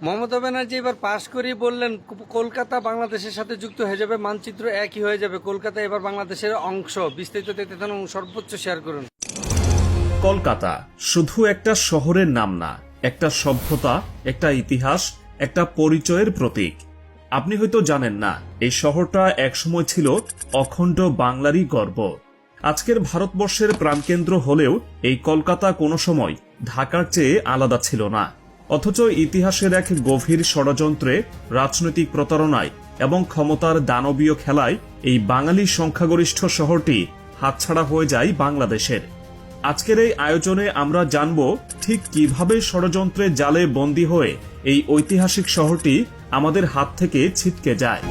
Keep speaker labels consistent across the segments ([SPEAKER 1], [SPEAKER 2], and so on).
[SPEAKER 1] মমতা ব্যানার্জি এবার পাশ করিয়ে বললেন কলকাতা বাংলাদেশের সাথে যুক্ত হয়ে যাবে, মানচিত্র একই হয়ে যাবে, কলকাতা এবার বাংলাদেশের অংশ। বিস্তারিত দেখতে থাকুন, সর্বোচ্চ শেয়ার করুন।
[SPEAKER 2] কলকাতা শুধু একটা শহরের নাম না, একটা সভ্যতা, একটা ইতিহাস, একটা পরিচয়ের প্রতীক। আপনি হয়তো জানেন না, এই শহরটা একসময় ছিল অখণ্ড বাংলারই গর্ব। আজকের ভারতবর্ষের প্রাণকেন্দ্র হলেও এই কলকাতা কোনো সময় ঢাকার চেয়ে আলাদা ছিল না। অথচ ইতিহাসের এক গভীর ষড়যন্ত্রে, রাজনৈতিক প্রতারণায় এবং ক্ষমতার দানবীয় খেলায় এই বাঙালি সংখ্যাগরিষ্ঠ শহরটি হাতছাড়া হয়ে যায় বাংলাদেশের। আজকের এই আয়োজনে আমরা জানব ঠিক কিভাবে ষড়যন্ত্রের জালে বন্দী হয়ে এই ঐতিহাসিক শহরটি আমাদের হাত থেকে ছিটকে যায়।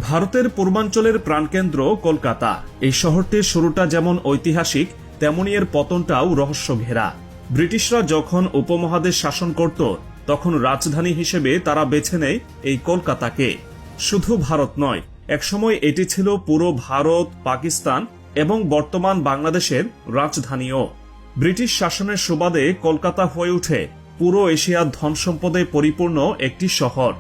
[SPEAKER 2] ভারতের পূর্বাঞ্চলের প্রাণকেন্দ্র কলকাতা। এই শহরটির শুরুটা যেমন ঐতিহাসিক, তেমনি এর পতনটাও রহস্য ঘেরা। ব্রিটিশরা যখন উপমহাদেশ শাসন করত, তখন রাজধানী হিসেবে তারা বেছে নেয় এই কলকাতাকে। শুধু ভারত নয়, একসময় এটি ছিল পুরো ভারত, পাকিস্তান এবং বর্তমান বাংলাদেশের রাজধানীও। ব্রিটিশ শাসনের সুবাদে কলকাতা হয়ে ওঠে পুরো এশিয়ার ধনসম্পদে পরিপূর্ণ একটি শহর।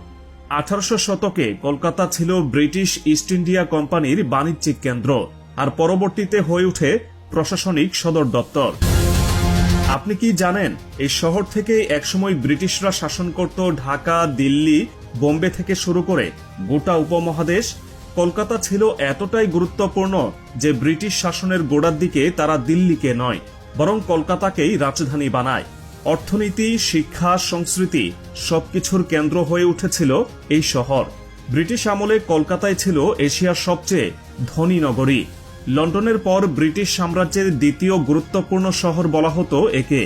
[SPEAKER 2] 1800 শতকে কলকাতা ছিল ব্রিটিশ ইস্ট ইন্ডিয়া কোম্পানির বাণিজ্যিক কেন্দ্র, আর পরবর্তীতে হয়ে ওঠে প্রশাসনিক সদর দপ্তর। আপনি কি জানেন, এই শহর থেকে একসময় ব্রিটিশরা শাসন করত ঢাকা, দিল্লি, বোম্বে থেকে শুরু করে গোটা উপমহাদেশ। কলকাতা ছিল এতটাই গুরুত্বপূর্ণ যে ব্রিটিশ শাসনের গোড়ার দিকে তারা দিল্লিকে নয়, বরং কলকাতাকেই রাজধানী বানায়। অর্থনীতি, শিক্ষা, সংস্কৃতি সবকিছুর কেন্দ্র হয়ে উঠেছিল এই শহর। ব্রিটিশ আমলে কলকাতায় ছিল এশিয়ার সবচেয়ে ধনী নগরী। লন্ডনের পর ব্রিটিশ সাম্রাজ্যের দ্বিতীয় গুরুত্বপূর্ণ শহর বলা হতো একে।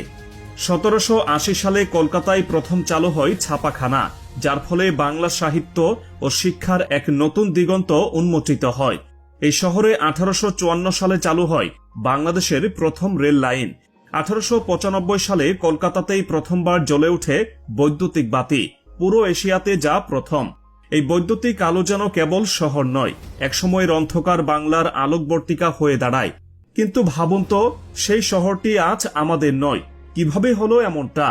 [SPEAKER 2] 1780 সালে কলকাতায় প্রথম চালু হয় ছাপাখানা, যার ফলে বাংলা সাহিত্য ও শিক্ষার এক নতুন দিগন্ত উন্মোচিত হয়। এই শহরে 1854 সালে চালু হয় বাংলাদেশের প্রথম রেল লাইন। 1895 সালে কলকাতাতেই প্রথমবার জ্বলে ওঠে বৈদ্যুতিক বাতি, পুরো এশিয়াতে যা প্রথম। এই বৈদ্যুতিক আলো যেন কেবল শহর নয়, একসময়ের অন্ধকার বাংলার আলোকবর্তিকা হয়ে দাঁড়ায়। কিন্তু ভাবুন তো, সেই শহরটি আজ আমাদের নয়। কিভাবে হলো এমনটা?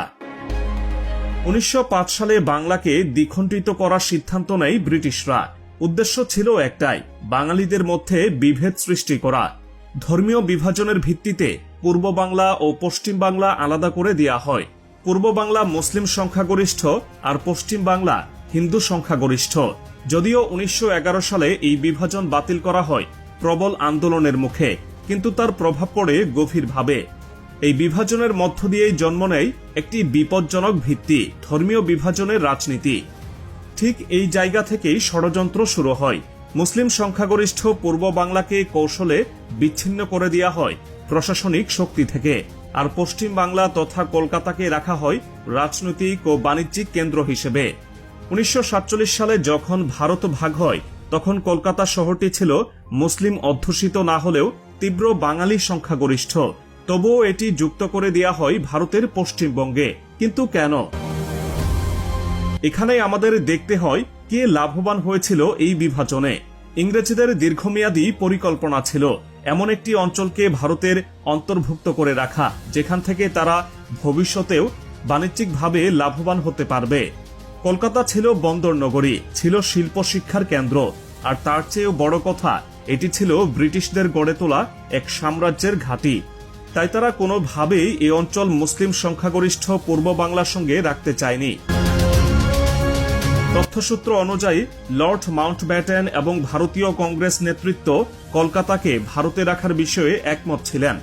[SPEAKER 2] 1905 সালে বাংলাকে দ্বিখণ্ডিত করার সিদ্ধান্ত নেয় ব্রিটিশরা। উদ্দেশ্য ছিল একটাই, বাঙালিদের মধ্যে বিভেদ সৃষ্টি করা। ধর্মীয় বিভাজনের ভিত্তিতে পূর্ব বাংলা ও পশ্চিম বাংলা আলাদা করে দেয়া হয়। পূর্ব বাংলা মুসলিম সংখ্যাগরিষ্ঠ আর পশ্চিম বাংলা হিন্দু সংখ্যাগরিষ্ঠ। যদিও 1911 সালে এই বিভাজন বাতিল করা হয় প্রবল আন্দোলনের মুখে, কিন্তু তার প্রভাব পড়ে গভীরভাবে। এই বিভাজনের মধ্য দিয়েই জন্ম নেয় একটি বিপজ্জনক ভিত্তি, ধর্মীয় বিভাজনের রাজনীতি। ঠিক এই জায়গা থেকেই ষড়যন্ত্র শুরু হয়। মুসলিম সংখ্যাগরিষ্ঠ পূর্ব বাংলাকে কৌশলে বিচ্ছিন্ন করে দেয়া হয় প্রশাসনিক শক্তি থেকে, আর পশ্চিম বাংলা তথা কলকাতাকে রাখা হয় রাজনৈতিক ও বাণিজ্যিক কেন্দ্র হিসেবে। 1947 সালে যখন ভারত ভাগ হয়, তখন কলকাতা শহরটি ছিল মুসলিম অধ্যুষিত না হলেও তীব্র বাঙালি সংখ্যাগরিষ্ঠ। তবুও এটি যুক্ত করে দেয়া হয় ভারতের পশ্চিমবঙ্গে। কিন্তু কেন? এখানে আমাদের দেখতে হয় কে লাভবান হয়েছিল এই বিভাজনে। ইংরেজদের দীর্ঘমেয়াদী পরিকল্পনা ছিল এমন একটি অঞ্চলকে ভারতের অন্তর্ভুক্ত করে রাখা, যেখান থেকে তারা ভবিষ্যতেও বাণিজ্যিকভাবে লাভবান হতে পারবে। কলকাতা ছিল বন্দর নগরী, ছিল শিল্প শিক্ষার কেন্দ্র, আর তার চেয়েও বড় কথা, এটি ছিল ব্রিটিশদের গড়ে তোলা এক সাম্রাজ্যের ঘাঁটি। তাই তারা কোনোভাবেই এই অঞ্চল মুসলিম সংখ্যাগরিষ্ঠ পূর্ব বাংলার সঙ্গে রাখতে চায়নি। তথ্যসূত্র অনুযায়ী লর্ড মাউন্টব্যাটেন এবং ভারতীয় কংগ্রেস নেতৃত্ব কলকাতাকে ভারতে রাখার বিষয়ে একমত ছিলেন।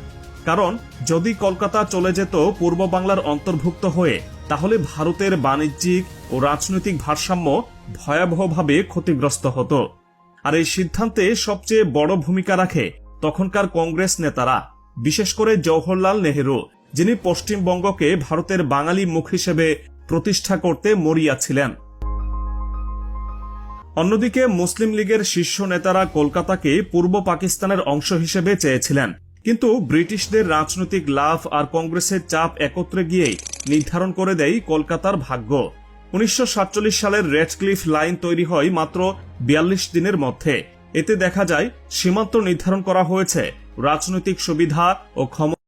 [SPEAKER 2] কারণ যদি কলকাতা চলে যেত পূর্ব বাংলার অন্তর্ভুক্ত হয়ে, তাহলে ভারতের বাণিজ্যিক ও রাজনৈতিক ভারসাম্য ভয়াবহভাবে ক্ষতিগ্রস্ত হতো। আর এই সিদ্ধান্তে সবচেয়ে বড় ভূমিকা রাখে তখনকার কংগ্রেস নেতারা, বিশেষ করে জওহরলাল নেহেরু, যিনি পশ্চিমবঙ্গকে ভারতের বাঙালি মুখ হিসেবে প্রতিষ্ঠা করতে মরিয়া ছিলেন। অন্যদিকে মুসলিম লীগের শীর্ষ নেতারা কলকাতাকে পূর্ব পাকিস্তানের অংশ হিসেবে চেয়েছিলেন, কিন্তু ব্রিটিশদের রাজনৈতিক লাভ আর কংগ্রেসের চাপ একত্রে গিয়ে নির্ধারণ করে দেয় কলকাতার ভাগ্য। 1947 সালের রেডক্লিফ লাইন তৈরি হয় মাত্র 42 দিনের মধ্যে। এতে দেখা যায় সীমান্ত নির্ধারণ করা হয়েছে রাজনৈতিক সুবিধা ও ক্ষমতা